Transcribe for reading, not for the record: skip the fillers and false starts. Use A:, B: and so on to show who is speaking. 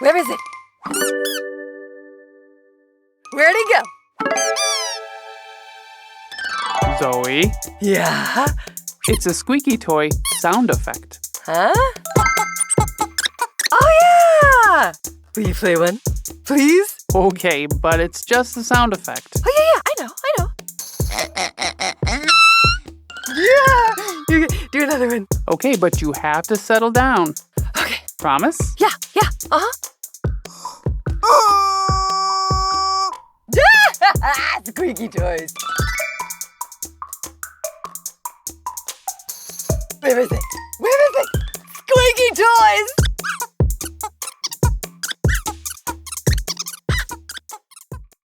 A: Where is it? Where'd it go?
B: Zoe,
A: Yeah?
B: it's a squeaky toy sound effect.
A: Huh? Oh, yeah! Will you play one? Please?
B: Okay, but it's just a sound effect.
A: Oh, yeah, I know. Yeah! Do another one.
B: Okay, but you have to settle down.
A: Okay.
B: Promise?
A: Yeah. Squeaky toys. Where is it? Squeaky toys!